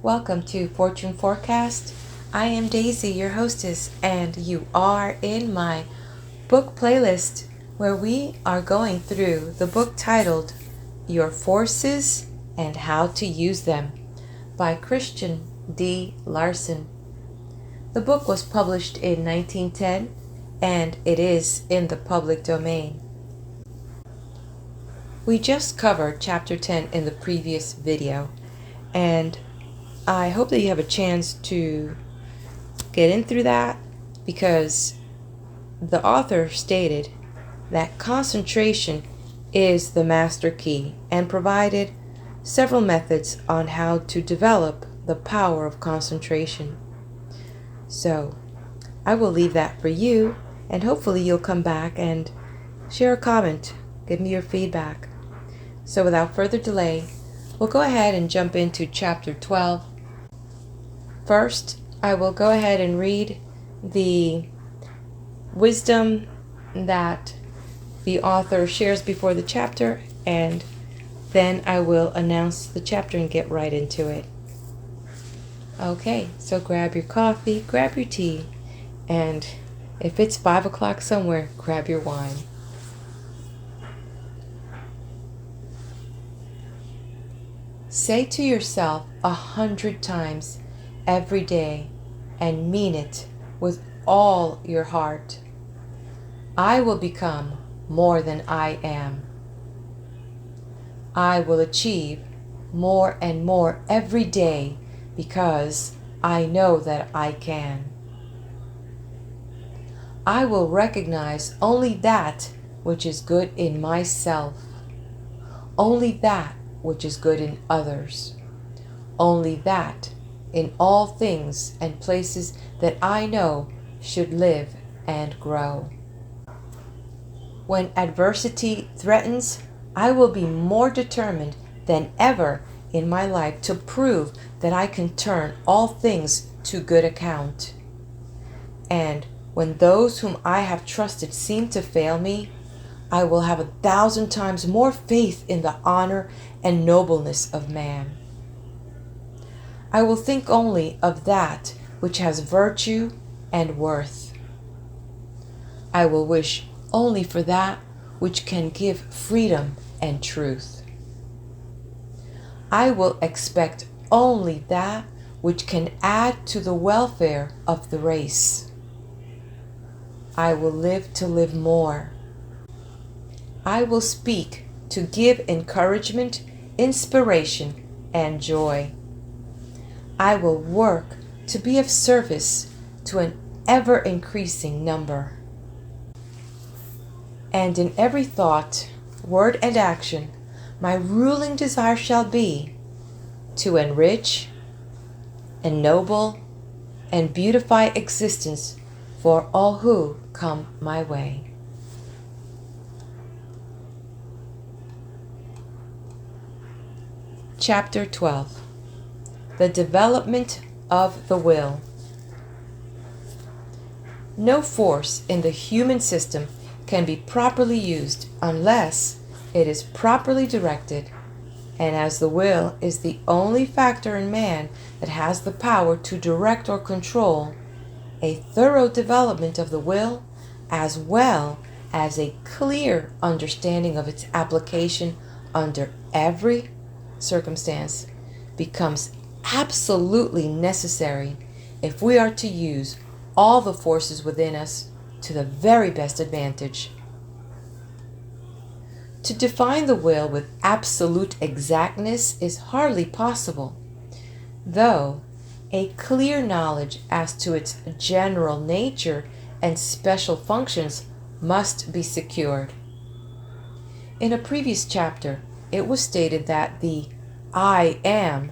Welcome to Fortune Forecast. I am Daisy, your hostess, and you are in my book playlist where we are going through the book titled Your Forces and How to Use Them by Christian D. Larson. The book was published in 1910 and it is in the public domain. We just covered chapter 10 in the previous video, and I hope that you have a chance to get in through that, because the author stated that concentration is the master key and provided several methods on how to develop the power of concentration. So I will leave that for you, and hopefully you'll come back and share a comment, give me your feedback. So without further delay, we'll go ahead and jump into chapter 12. First, I will go ahead and read the wisdom that the author shares before the chapter, and then I will announce the chapter and get right into it. Okay, so grab your coffee, grab your tea, and if it's 5 o'clock somewhere, grab your wine. Say to yourself 100 times every day, and mean it with all your heart: I will become more than I am. I will achieve more and more every day because I know that I can. I will recognize only that which is good in myself, only that which is good in others, only that in all things and places that I know should live and grow. When adversity threatens, I will be more determined than ever in my life to prove that I can turn all things to good account. And when those whom I have trusted seem to fail me, I will have 1,000 times more faith in the honor and nobleness of man. I will think only of that which has virtue and worth. I will wish only for that which can give freedom and truth. I will expect only that which can add to the welfare of the race. I will live to live more. I will speak to give encouragement, inspiration, and joy. I will work to be of service to an ever-increasing number. And in every thought, word, and action, my ruling desire shall be to enrich, ennoble, and beautify existence for all who come my way. Chapter 12. The Development of the Will. No force in the human system can be properly used unless it is properly directed, and as the will is the only factor in man that has the power to direct or control, a thorough development of the will, as well as a clear understanding of its application under every circumstance, becomes absolutely necessary if we are to use all the forces within us to the very best advantage. To define the will with absolute exactness is hardly possible, though a clear knowledge as to its general nature and special functions must be secured. In a previous chapter, it was stated that the I am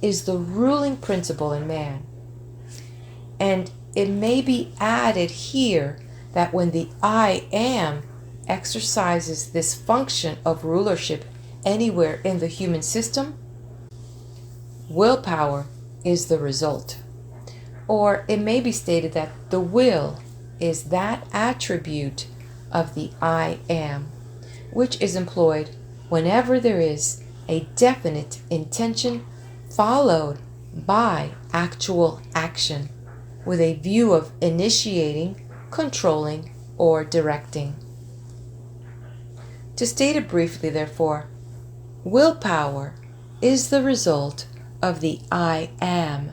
is the ruling principle in man. And it may be added here that when the I am exercises this function of rulership anywhere in the human system, willpower is the result. Or it may be stated that the will is that attribute of the I am, which is employed whenever there is a definite intention followed by actual action with a view of initiating, controlling, or directing. To state it briefly, therefore, willpower is the result of the I am,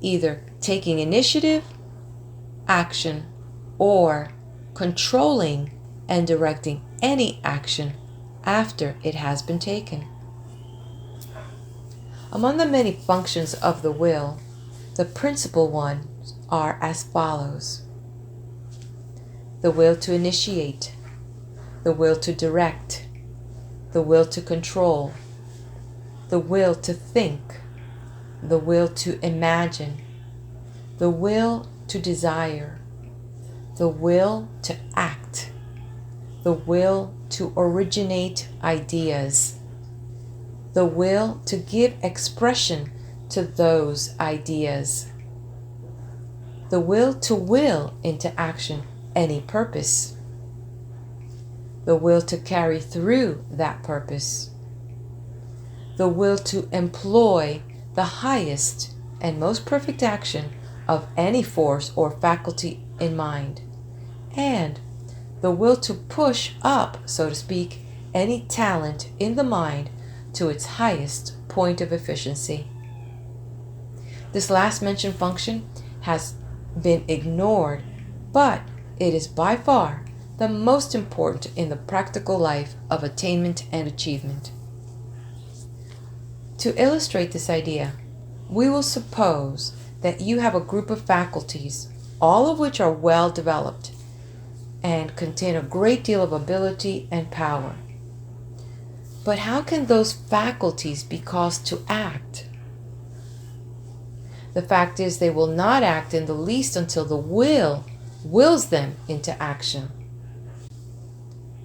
either taking initiative, action, or controlling and directing any action after it has been taken. Among the many functions of the will, the principal ones are as follows: the will to initiate, the will to direct, the will to control, the will to think, the will to imagine, the will to desire, the will to act, the will to originate ideas, the will to give expression to those ideas, the will to will into action any purpose, the will to carry through that purpose, the will to employ the highest and most perfect action of any force or faculty in mind, and the will to push up, so to speak, any talent in the mind to its highest point of efficiency. This last mentioned function has been ignored, but it is by far the most important in the practical life of attainment and achievement. To illustrate this idea, we will suppose that you have a group of faculties, all of which are well developed and contain a great deal of ability and power. But how can those faculties be caused to act? The fact is, they will not act in the least until the will wills them into action.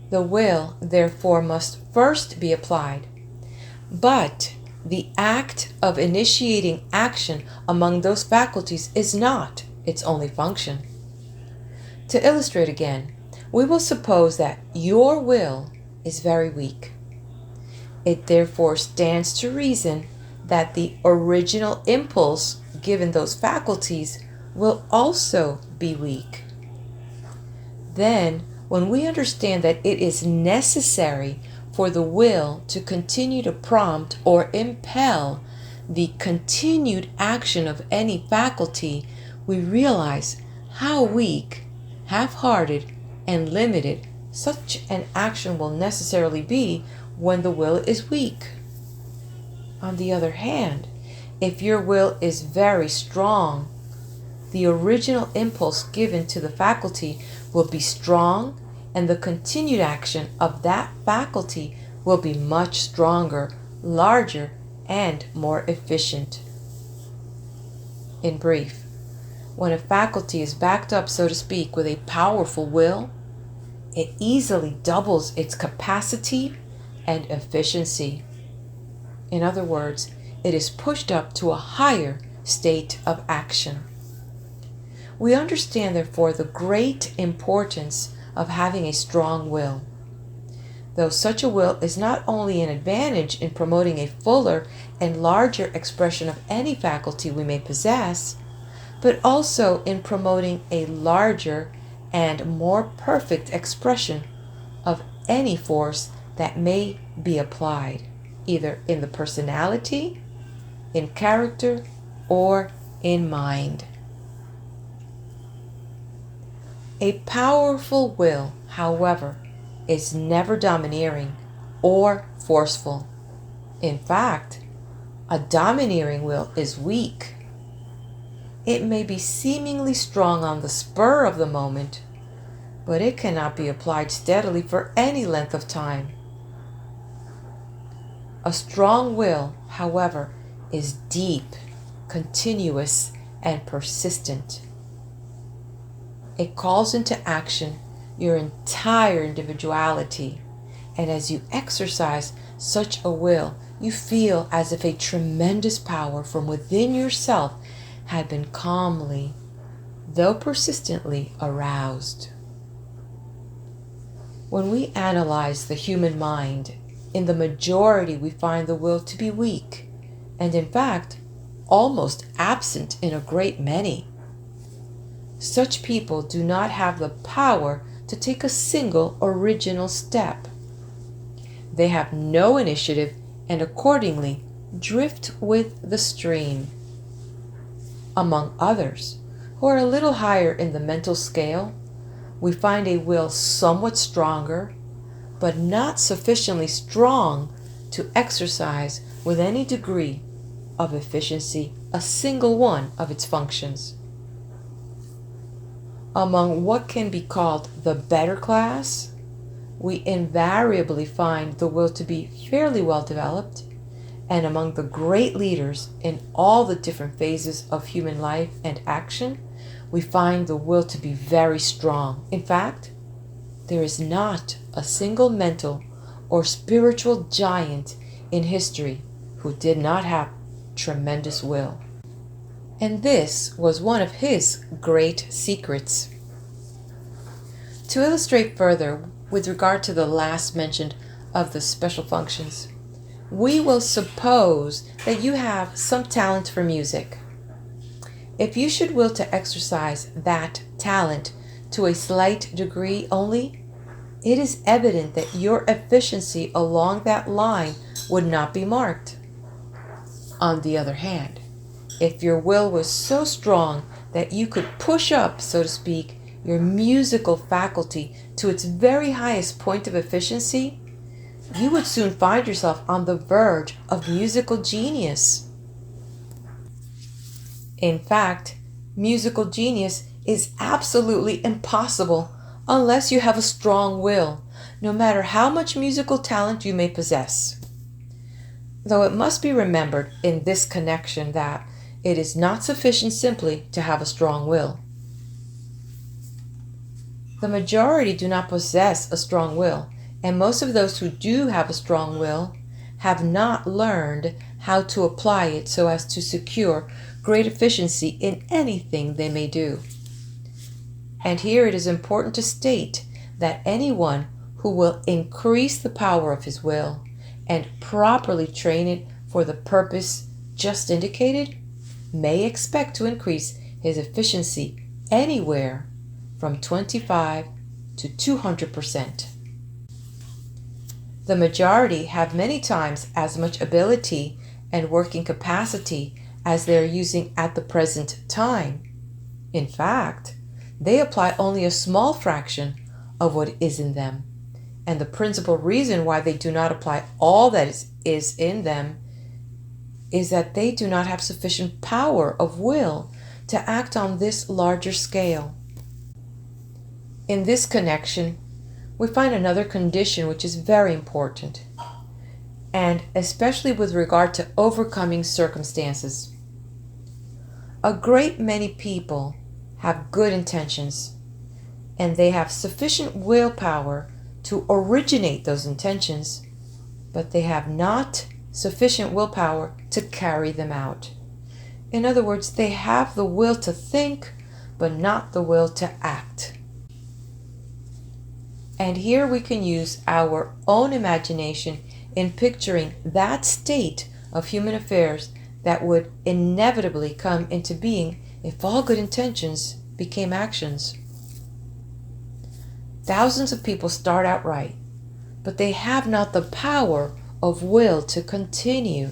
The will, therefore, must first be applied, but the act of initiating action among those faculties is not its only function. To illustrate again, we will suppose that your will is very weak. It therefore stands to reason that the original impulse given those faculties will also be weak. Then, when we understand that it is necessary for the will to continue to prompt or impel the continued action of any faculty, we realize how weak, half-hearted, and limited such an action will necessarily be when the will is weak. On the other hand, if your will is very strong, the original impulse given to the faculty will be strong, and the continued action of that faculty will be much stronger, larger, and more efficient. In brief, when a faculty is backed up, so to speak, with a powerful will, it easily doubles its capacity and efficiency. In other words, it is pushed up to a higher state of action. We understand, therefore, the great importance of having a strong will. Though such a will is not only an advantage in promoting a fuller and larger expression of any faculty we may possess, but also in promoting a larger and more perfect expression of any force that may be applied, either in the personality, in character, or in mind. A powerful will, however, is never domineering or forceful. In fact, a domineering will is weak. It may be seemingly strong on the spur of the moment, but it cannot be applied steadily for any length of time. A strong will, however, is deep, continuous, and persistent. It calls into action your entire individuality, and as you exercise such a will, you feel as if a tremendous power from within yourself had been calmly, though persistently, aroused. When we analyze the human mind, in the majority we find the will to be weak, and in fact, almost absent in a great many. Such people do not have the power to take a single original step. They have no initiative and accordingly drift with the stream. Among others, who are a little higher in the mental scale, we find a will somewhat stronger, but not sufficiently strong to exercise with any degree of efficiency a single one of its functions. Among what can be called the better class, we invariably find the will to be fairly well developed, and among the great leaders in all the different phases of human life and action, we find the will to be very strong. In fact, there is not a single mental or spiritual giant in history who did not have tremendous will. And this was one of his great secrets. To illustrate further with regard to the last mentioned of the special functions, we will suppose that you have some talent for music. If you should will to exercise that talent to a slight degree only, it is evident that your efficiency along that line would not be marked. On the other hand, if your will was so strong that you could push up, so to speak, your musical faculty to its very highest point of efficiency, you would soon find yourself on the verge of musical genius. In fact, musical genius is absolutely impossible unless you have a strong will, no matter how much musical talent you may possess. Though it must be remembered in this connection that it is not sufficient simply to have a strong will. The majority do not possess a strong will, and most of those who do have a strong will have not learned how to apply it so as to secure great efficiency in anything they may do. And here it is important to state that anyone who will increase the power of his will and properly train it for the purpose just indicated may expect to increase his efficiency anywhere from 25 to 200%. The majority have many times as much ability and working capacity as they are using at the present time. In fact, they apply only a small fraction of what is in them, and the principal reason why they do not apply all that is in them is that they do not have sufficient power of will to act on this larger scale. In this connection, we find another condition which is very important, and especially with regard to overcoming circumstances. A great many people have good intentions, and they have sufficient willpower to originate those intentions, but they have not sufficient willpower to carry them out. In other words, they have the will to think, but not the will to act. And here we can use our own imagination in picturing that state of human affairs that would inevitably come into being if all good intentions became actions. Thousands of people start out right, but they have not the power of will to continue,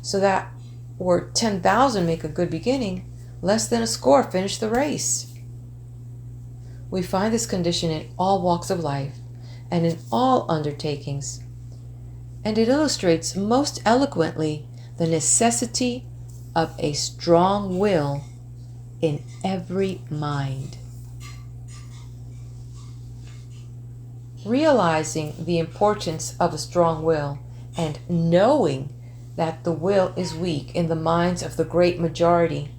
so that where 10,000 make a good beginning, less than a score finish the race. We find this condition in all walks of life and in all undertakings, and it illustrates most eloquently the necessity of a strong will in every mind. Realizing the importance of a strong will and knowing that the will is weak in the minds of the great majority,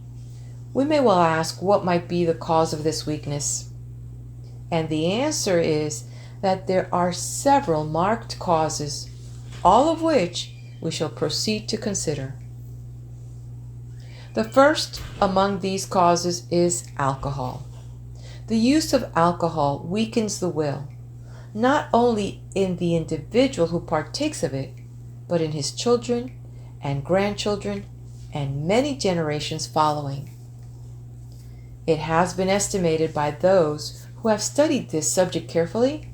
we may well ask what might be the cause of this weakness. And the answer is that there are several marked causes, all of which we shall proceed to consider. The first among these causes is alcohol. The use of alcohol weakens the will, not only in the individual who partakes of it, but in his children and grandchildren and many generations following. It has been estimated by those who have studied this subject carefully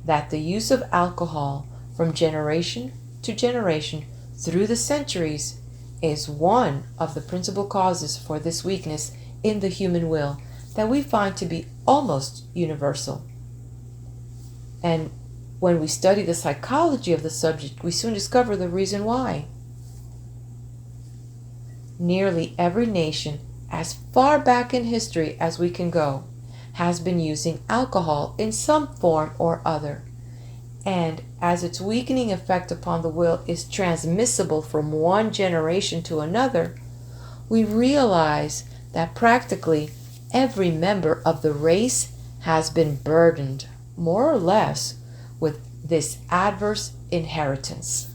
that the use of alcohol from generation to generation through the centuries is one of the principal causes for this weakness in the human will that we find to be almost universal. And when we study the psychology of the subject, we soon discover the reason why. Nearly every nation, as far back in history as we can go, has been using alcohol in some form or other. And as its weakening effect upon the will is transmissible from one generation to another, we realize that practically every member of the race has been burdened, more or less, with this adverse inheritance.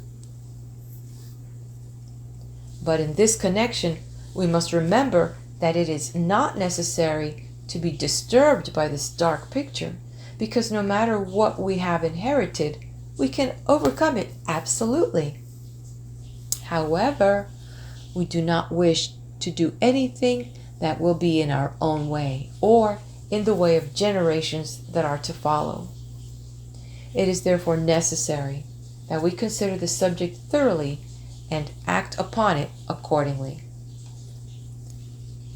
But in this connection, we must remember that it is not necessary to be disturbed by this dark picture, because no matter what we have inherited, we can overcome it absolutely. However, we do not wish to do anything that will be in our own way or in the way of generations that are to follow. It is therefore necessary that we consider the subject thoroughly and act upon it accordingly.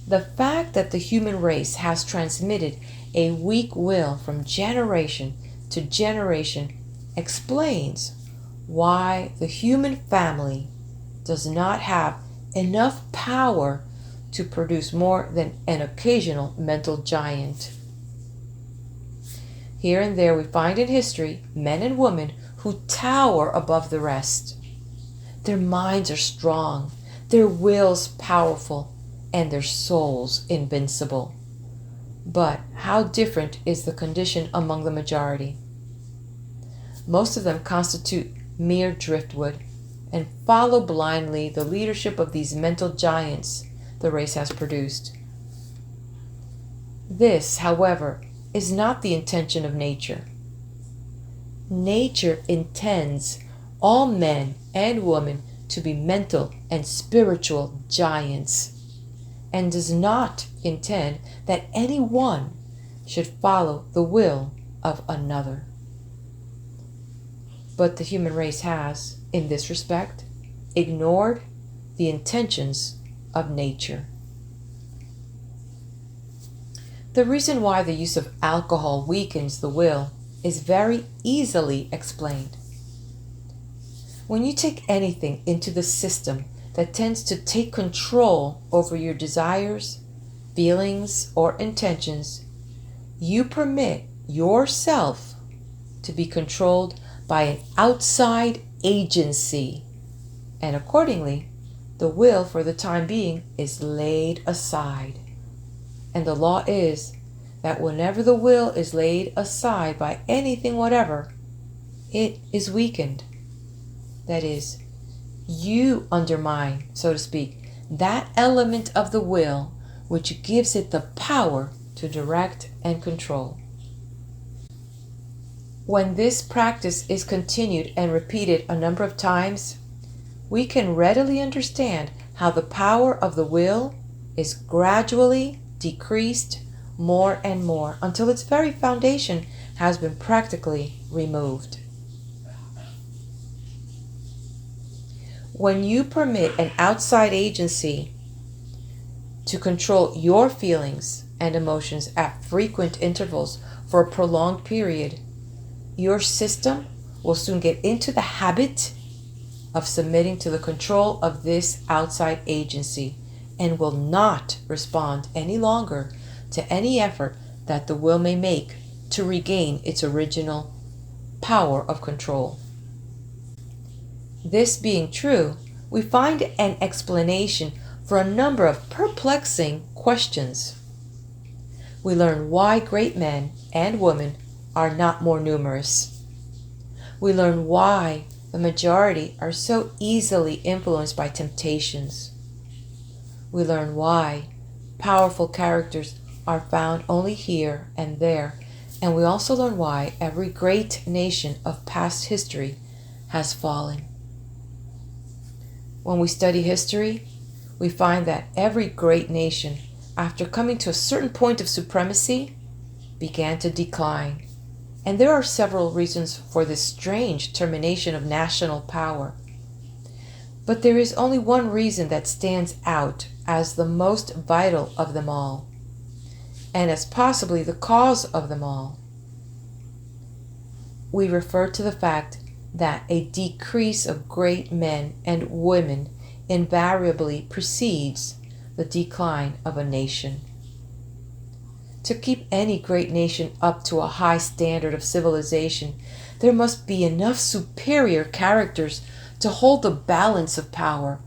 The fact that the human race has transmitted a weak will from generation to generation explains why the human family does not have enough power to produce more than an occasional mental giant. Here and there we find in history men and women who tower above the rest. Their minds are strong, their wills powerful, and their souls invincible. But how different is the condition among the majority? Most of them constitute mere driftwood and follow blindly the leadership of these mental giants the race has produced. This, however, is not the intention of nature. Nature intends all men and women to be mental and spiritual giants, and does not intend that any one should follow the will of another. But the human race has, in this respect, ignored the intentions of nature. The reason why the use of alcohol weakens the will is very easily explained. When you take anything into the system that tends to take control over your desires, feelings, or intentions, you permit yourself to be controlled by an outside agency, and accordingly, the will for the time being is laid aside. And the law is that whenever the will is laid aside by anything whatever, it is weakened. That is, you undermine, so to speak, that element of the will which gives it the power to direct and control. When this practice is continued and repeated a number of times, we can readily understand how the power of the will is gradually decreased more and more until its very foundation has been practically removed. When you permit an outside agency to control your feelings and emotions at frequent intervals for a prolonged period, your system will soon get into the habit of submitting to the control of this outside agency and will not respond any longer to any effort that the will may make to regain its original power of control. This being true, we find an explanation for a number of perplexing questions. We learn why great men and women are not more numerous. We learn why the majority are so easily influenced by temptations. We learn why powerful characters are found only here and there, and we also learn why every great nation of past history has fallen. When we study history, we find that every great nation, after coming to a certain point of supremacy, began to decline. And there are several reasons for this strange termination of national power. But there is only one reason that stands out as the most vital of them all, and as possibly the cause of them all. We refer to the fact that a decrease of great men and women invariably precedes the decline of a nation. To keep any great nation up to a high standard of civilization, there must be enough superior characters to hold the balance of power.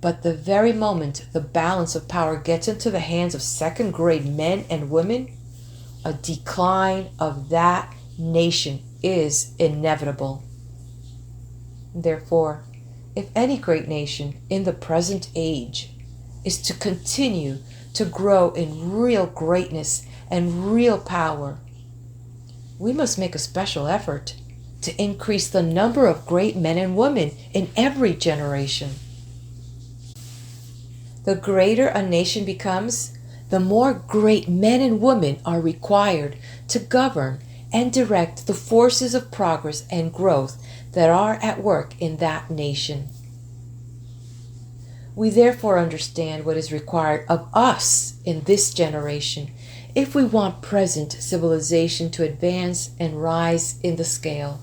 But the very moment the balance of power gets into the hands of second-grade men and women, a decline of that nation is inevitable. Therefore, if any great nation in the present age is to continue to grow in real greatness and real power, we must make a special effort to increase the number of great men and women in every generation. The greater a nation becomes, the more great men and women are required to govern and direct the forces of progress and growth that are at work in that nation. We therefore understand what is required of us in this generation if we want present civilization to advance and rise in the scale.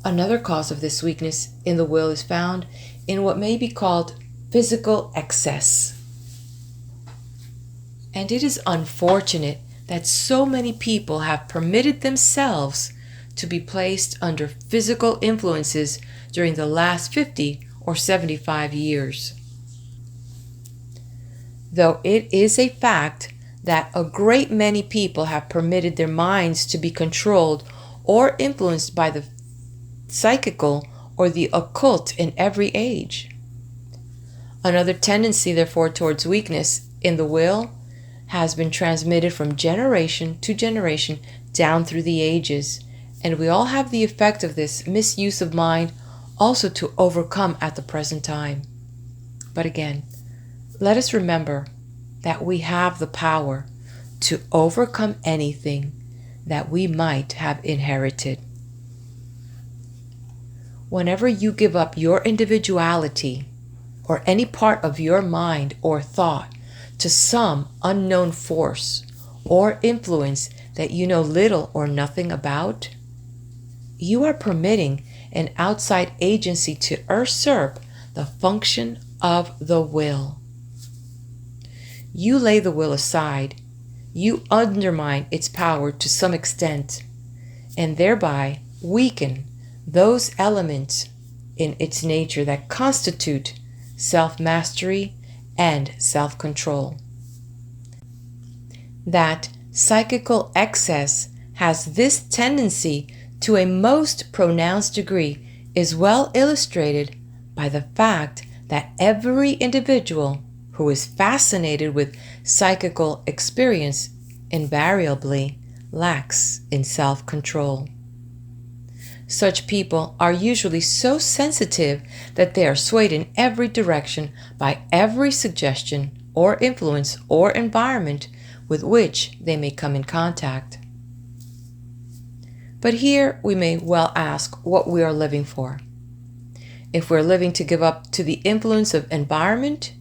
Another cause of this weakness in the will is found in what may be called physical excess. And it is unfortunate that so many people have permitted themselves to be placed under physical influences during the last 50 or 75 years. Though it is a fact that a great many people have permitted their minds to be controlled or influenced by the psychical or the occult in every age. Another tendency, therefore, towards weakness in the will has been transmitted from generation to generation down through the ages, and we all have the effect of this misuse of mind also to overcome at the present time. But again, let us remember that we have the power to overcome anything that we might have inherited. Whenever you give up your individuality or any part of your mind or thought to some unknown force or influence that you know little or nothing about, you are permitting an outside agency to usurp the function of the will. You lay the will aside, you undermine its power to some extent, and thereby weaken those elements in its nature that constitute self-mastery and self-control. That psychical excess has this tendency to a most pronounced degree is well illustrated by the fact that every individual who is fascinated with psychical experience invariably lacks in self-control. Such people are usually so sensitive that they are swayed in every direction by every suggestion or influence or environment with which they may come in contact. But here we may well ask what we are living for. If we're living to give up to the influence of environment,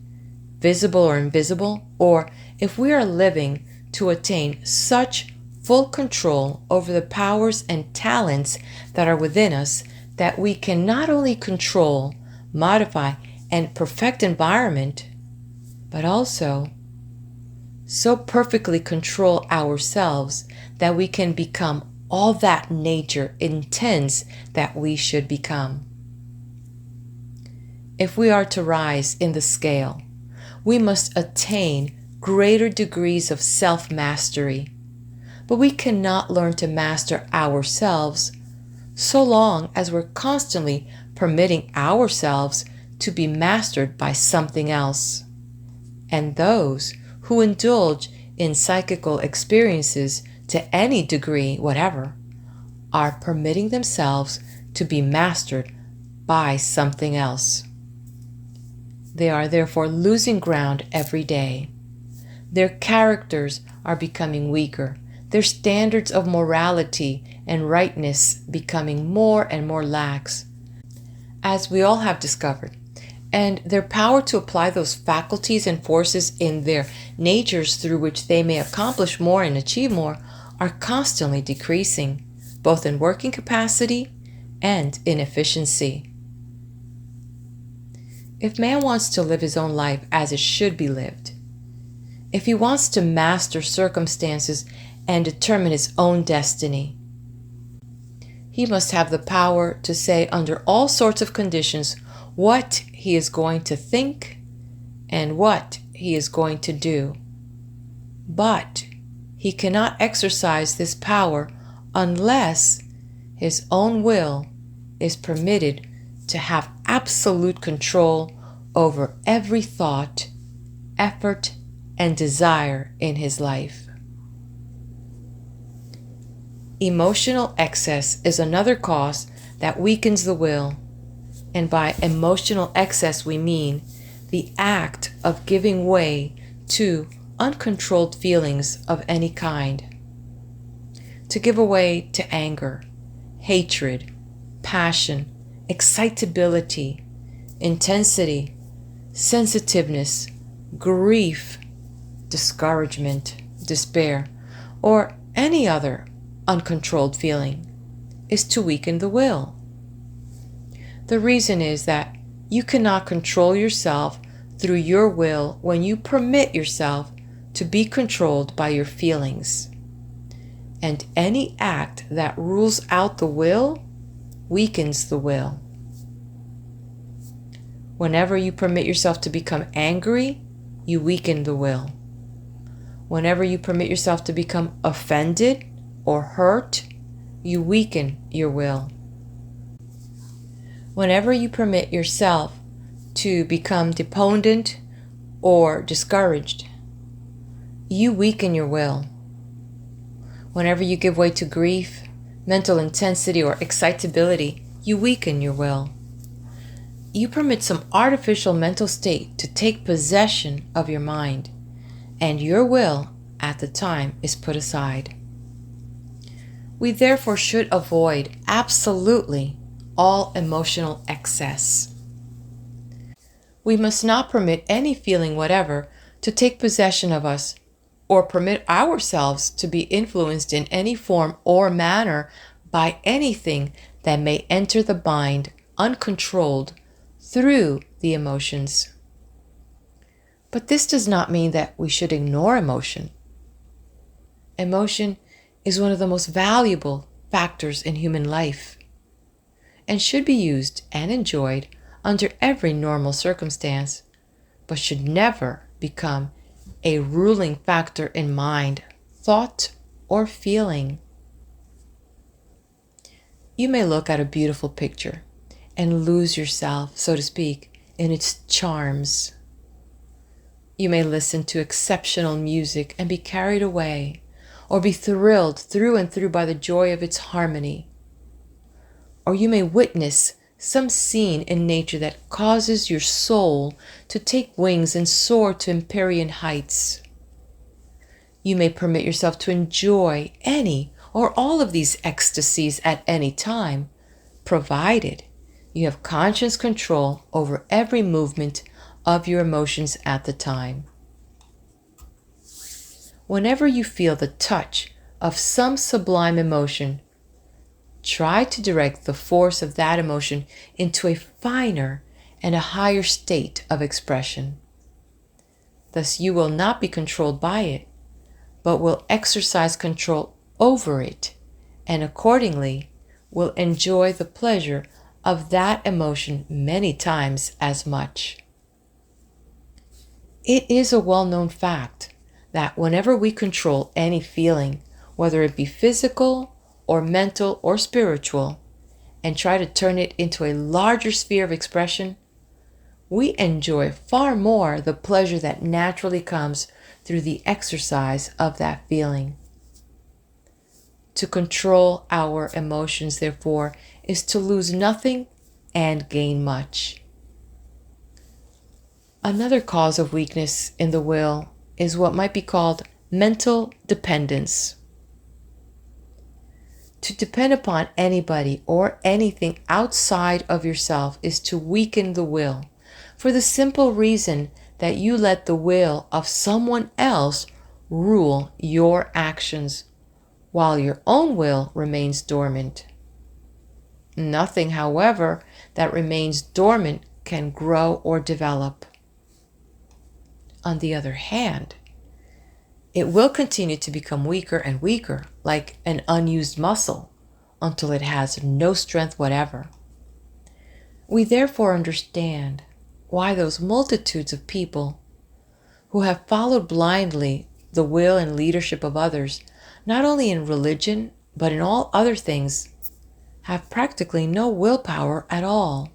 visible or invisible, or if we are living to attain such full control over the powers and talents that are within us that we can not only control, modify, and perfect environment, but also so perfectly control ourselves that we can become all that nature intends that we should become. If we are to rise in the scale, we must attain greater degrees of self-mastery. But we cannot learn to master ourselves so long as we're constantly permitting ourselves to be mastered by something else. And those who indulge in psychical experiences to any degree whatever are permitting themselves to be mastered by something else. They are therefore losing ground every day. Their characters are becoming weaker, their standards of morality and rightness becoming more and more lax, as we all have discovered, and their power to apply those faculties and forces in their natures through which they may accomplish more and achieve more are constantly decreasing, both in working capacity and in efficiency. If man wants to live his own life as it should be lived, if he wants to master circumstances and determine his own destiny, he must have the power to say under all sorts of conditions what he is going to think and what he is going to do. But he cannot exercise this power unless his own will is permitted to have absolute control over every thought, effort, and desire in his life. Emotional excess is another cause that weakens the will, and by emotional excess we mean the act of giving way to uncontrolled feelings of any kind. To give way to anger, hatred, passion, excitability, intensity, sensitiveness, grief, discouragement, despair, or any other uncontrolled feeling is to weaken the will. The reason is that you cannot control yourself through your will when you permit yourself to be controlled by your feelings. And any act that rules out the will weakens the will. Whenever you permit yourself to become angry, you weaken the will. Whenever you permit yourself to become offended or hurt, you weaken your will. Whenever you permit yourself to become despondent or discouraged, you weaken your will. Whenever you give way to grief, mental intensity, or excitability, you weaken your will. You permit some artificial mental state to take possession of your mind, and your will at the time is put aside. We therefore should avoid absolutely all emotional excess. We must not permit any feeling whatever to take possession of us, or permit ourselves to be influenced in any form or manner by anything that may enter the mind uncontrolled through the emotions. But this does not mean that we should ignore emotion. Emotion is one of the most valuable factors in human life, and should be used and enjoyed under every normal circumstance, but should never become a ruling factor in mind, thought, or feeling. You may look at a beautiful picture and lose yourself, so to speak, in its charms. You may listen to exceptional music and be carried away, or be thrilled through and through by the joy of its harmony. Or you may witness some scene in nature that causes your soul to take wings and soar to empyrean heights. You may permit yourself to enjoy any or all of these ecstasies at any time, provided you have conscious control over every movement of your emotions at the time. Whenever you feel the touch of some sublime emotion, try to direct the force of that emotion into a finer and a higher state of expression. Thus you will not be controlled by it, but will exercise control over it, and accordingly will enjoy the pleasure of that emotion many times as much. It is a well-known fact that whenever we control any feeling, whether it be physical or mental or spiritual, and try to turn it into a larger sphere of expression, we enjoy far more the pleasure that naturally comes through the exercise of that feeling. To control our emotions, therefore, is to lose nothing and gain much. Another cause of weakness in the will is what might be called mental dependence. To depend upon anybody or anything outside of yourself is to weaken the will, for the simple reason that you let the will of someone else rule your actions, while your own will remains dormant. Nothing, however, that remains dormant can grow or develop. On the other hand, it will continue to become weaker and weaker, like an unused muscle, until it has no strength whatever. We therefore understand why those multitudes of people who have followed blindly the will and leadership of others, not only in religion, but in all other things, have practically no willpower at all.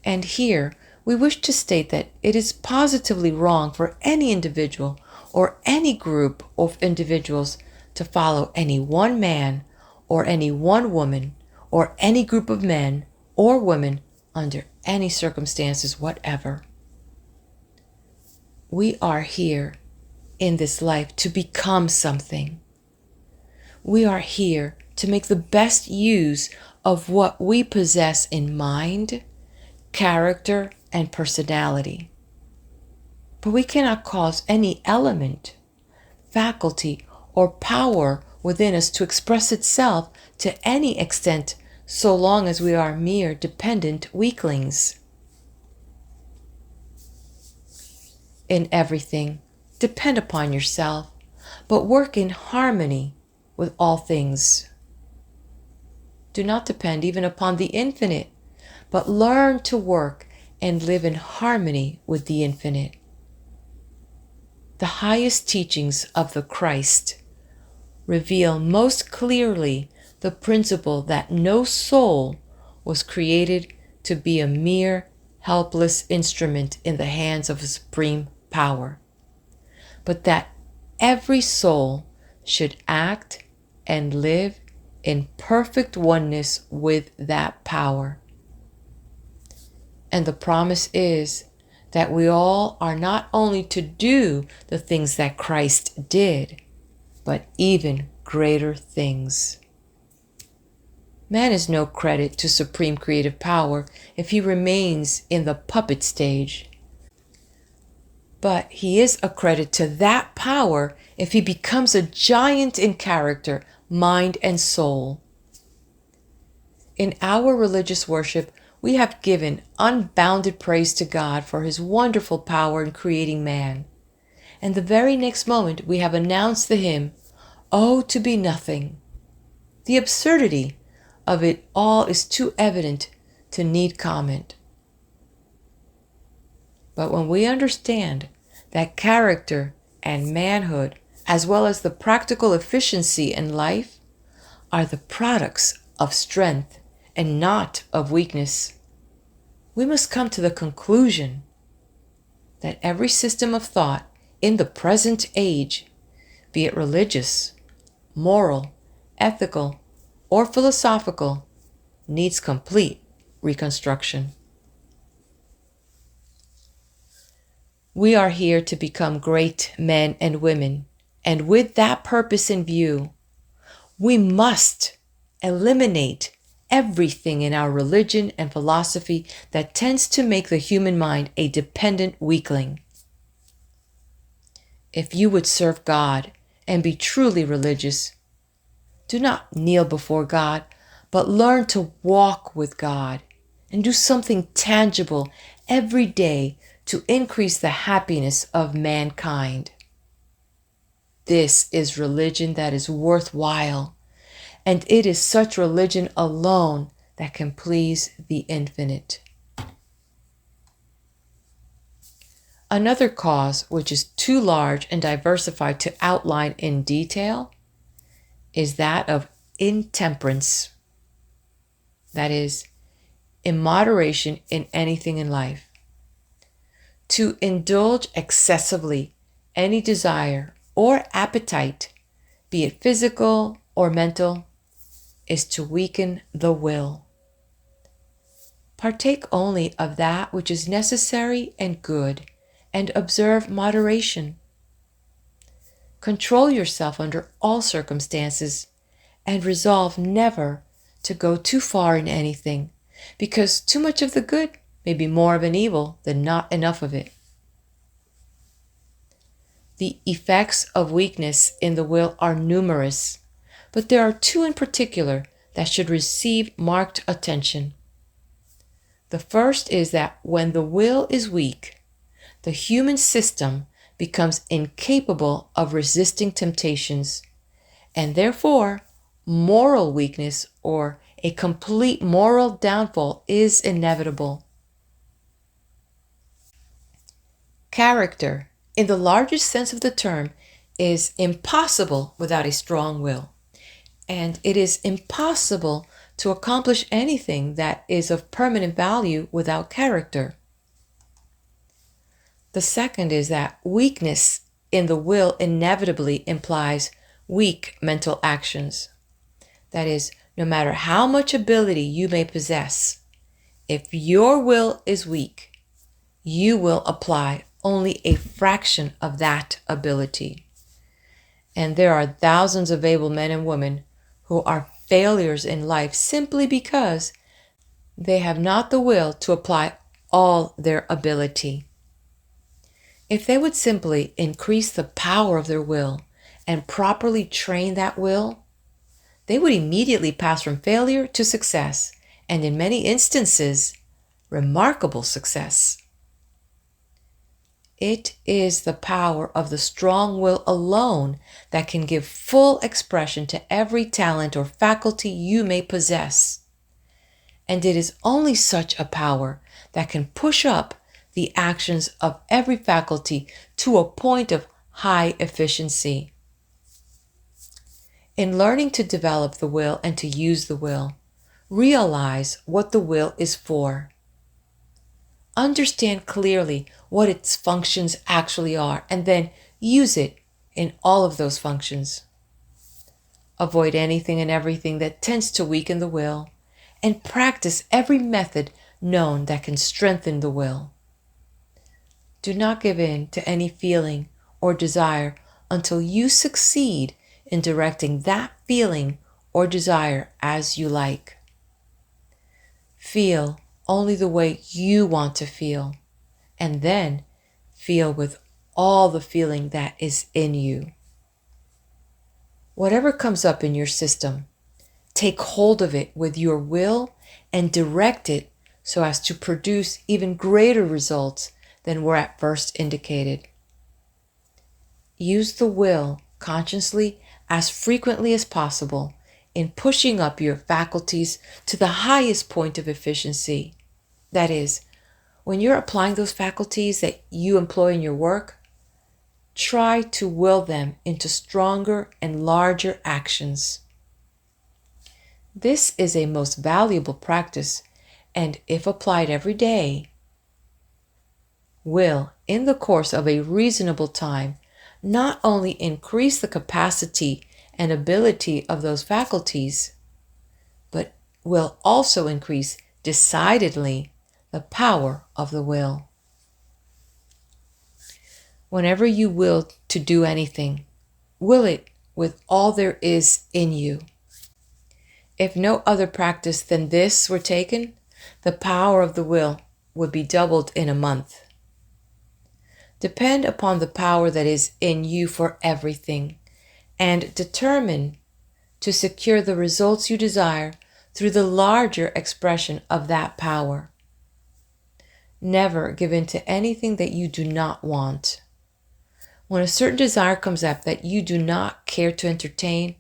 And here, we wish to state that it is positively wrong for any individual or any group of individuals to follow any one man or any one woman or any group of men or women under any circumstances whatever. We are here in this life to become something. We are here to make the best use of what we possess in mind, character, and personality. But we cannot cause any element, faculty, or power within us to express itself to any extent so long as we are mere dependent weaklings. In everything, depend upon yourself, but work in harmony with all things. Do not depend even upon the infinite, but learn to work and live in harmony with the infinite. The highest teachings of the Christ reveal most clearly the principle that no soul was created to be a mere helpless instrument in the hands of a supreme power, but that every soul should act and live in perfect oneness with that power. And the promise is that we all are not only to do the things that Christ did, but even greater things. Man is no credit to supreme creative power if he remains in the puppet stage. But he is a credit to that power if he becomes a giant in character, mind, and soul. In our religious worship, we have given unbounded praise to God for his wonderful power in creating man. And the very next moment we have announced the hymn, "Oh, to be nothing." The absurdity of it all is too evident to need comment. But when we understand that character and manhood, as well as the practical efficiency in life, are the products of strength and not of weakness, we must come to the conclusion that every system of thought in the present age, be it religious, moral, ethical, or philosophical, needs complete reconstruction. We are here to become great men and women, and with that purpose in view, we must eliminate everything in our religion and philosophy that tends to make the human mind a dependent weakling. If you would serve God and be truly religious, do not kneel before God, but learn to walk with God and do something tangible every day to increase the happiness of mankind. This is religion that is worthwhile, and it is such religion alone that can please the infinite. Another cause, which is too large and diversified to outline in detail, is that of intemperance. That is, immoderation in anything in life. To indulge excessively any desire or appetite, be it physical or mental, is to weaken the will. Partake only of that which is necessary and good, and observe moderation. Control yourself under all circumstances, and resolve never to go too far in anything, because too much of the good may be more of an evil than not enough of it. The effects of weakness in the will are numerous, but there are two in particular that should receive marked attention. The first is that when the will is weak, the human system becomes incapable of resisting temptations, and therefore moral weakness or a complete moral downfall is inevitable. Character, in the largest sense of the term, is impossible without a strong will, and it is impossible to accomplish anything that is of permanent value without character. The second is that weakness in the will inevitably implies weak mental actions. That is, no matter how much ability you may possess, if your will is weak, you will apply only a fraction of that ability. And there are thousands of able men and women who are failures in life simply because they have not the will to apply all their ability. If they would simply increase the power of their will and properly train that will, they would immediately pass from failure to success, and in many instances, remarkable success. It is the power of the strong will alone that can give full expression to every talent or faculty you may possess. And it is only such a power that can push up the actions of every faculty to a point of high efficiency. In learning to develop the will and to use the will, realize what the will is for. Understand clearly what its functions actually are, and then use it in all of those functions. Avoid anything and everything that tends to weaken the will, and practice every method known that can strengthen the will. Do not give in to any feeling or desire until you succeed in directing that feeling or desire as you like. Feel only the way you want to feel, and then feel with all the feeling that is in you. Whatever comes up in your system, take hold of it with your will and direct it so as to produce even greater results than were at first indicated. Use the will consciously as frequently as possible in pushing up your faculties to the highest point of efficiency. That is, when you're applying those faculties that you employ in your work, try to will them into stronger and larger actions. This is a most valuable practice, and if applied every day, will, in the course of a reasonable time, not only increase the capacity and ability of those faculties, but will also increase decidedly the power of the will. Whenever you will to do anything, will it with all there is in you. If no other practice than this were taken, the power of the will would be doubled in a month. Depend upon the power that is in you for everything, and determine to secure the results you desire through the larger expression of that power. Never give in to anything that you do not want. When a certain desire comes up that you do not care to entertain,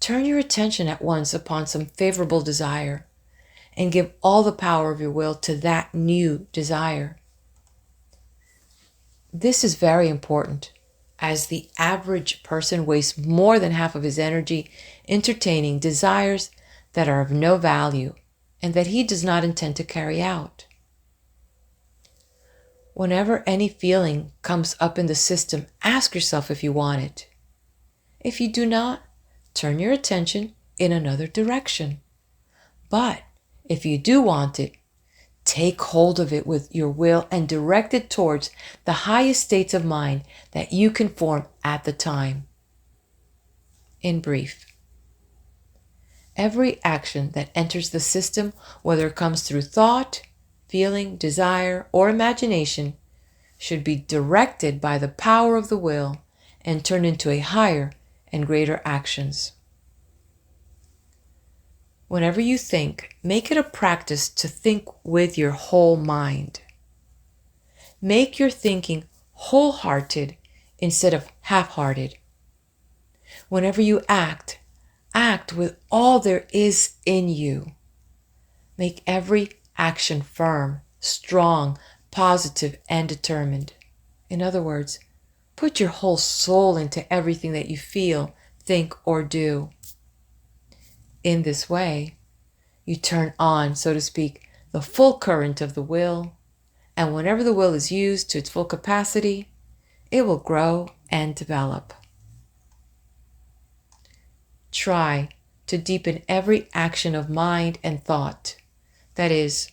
turn your attention at once upon some favorable desire, and give all the power of your will to that new desire. This is very important, as the average person wastes more than half of his energy entertaining desires that are of no value and that he does not intend to carry out. Whenever any feeling comes up in the system, ask yourself if you want it. If you do not, turn your attention in another direction. But if you do want it, Take hold of it with your will and direct it towards the highest states of mind that you can form at the time. In brief, every action that enters the system, whether it comes through thought, feeling, desire, or imagination, should be directed by the power of the will and turned into a higher and greater actions. Whenever you think, make it a practice to think with your whole mind. Make your thinking wholehearted instead of half-hearted. Whenever you act, act with all there is in you. Make every action firm, strong, positive, and determined. In other words, put your whole soul into everything that you feel, think, or do. In this way, you turn on, so to speak, the full current of the will, and whenever the will is used to its full capacity, it will grow and develop. Try to deepen every action of mind and thought. That is,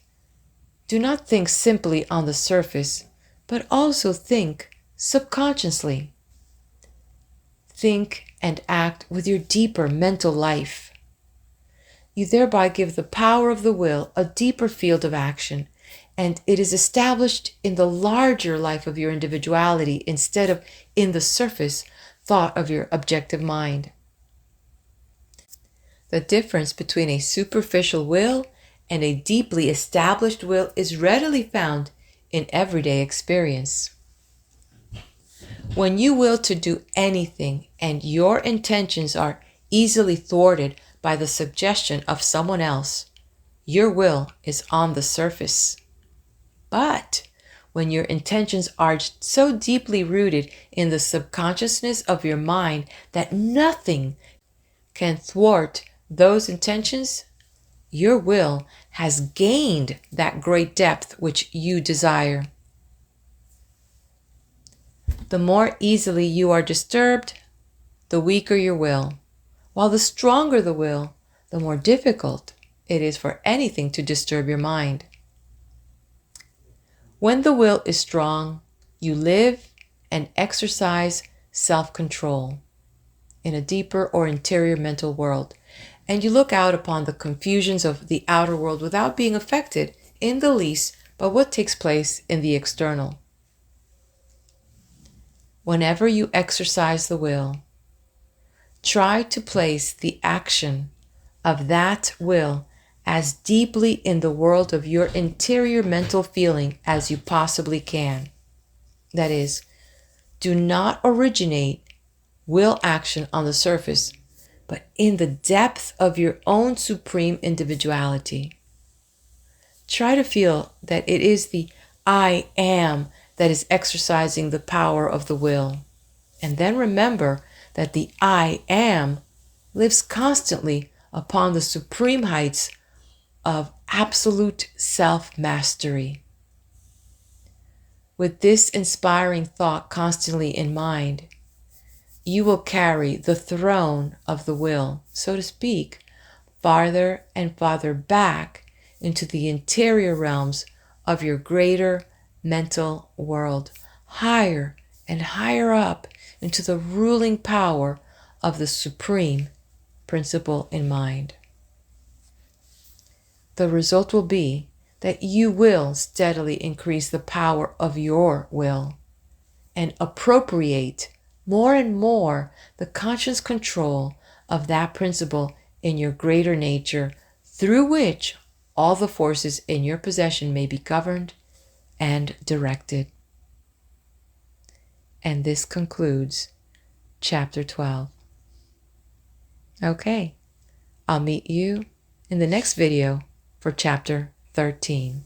do not think simply on the surface, but also think subconsciously. Think and act with your deeper mental life. You thereby give the power of the will a deeper field of action, and it is established in the larger life of your individuality instead of in the surface thought of your objective mind. The difference between a superficial will and a deeply established will is readily found in everyday experience. When you will to do anything and your intentions are easily thwarted by the suggestion of someone else, your will is on the surface. But when your intentions are so deeply rooted in the subconsciousness of your mind that nothing can thwart those intentions, your will has gained that great depth which you desire. The more easily you are disturbed, the weaker your will, while the stronger the will, the more difficult it is for anything to disturb your mind. When the will is strong, you live and exercise self-control in a deeper or interior mental world, and you look out upon the confusions of the outer world without being affected in the least by what takes place in the external. Whenever you exercise the will, try to place the action of that will as deeply in the world of your interior mental feeling as you possibly can. That is, do not originate will action on the surface, but in the depth of your own supreme individuality. Try to feel that it is the I am that is exercising the power of the will. And then remember that the I am lives constantly upon the supreme heights of absolute self-mastery. With this inspiring thought constantly in mind, you will carry the throne of the will, so to speak, farther and farther back into the interior realms of your greater mental world, higher and higher up into the ruling power of the supreme principle in mind. The result will be that you will steadily increase the power of your will and appropriate more and more the conscious control of that principle in your greater nature, through which all the forces in your possession may be governed and directed. And this concludes Chapter 12. Okay, I'll meet you in the next video for Chapter 13.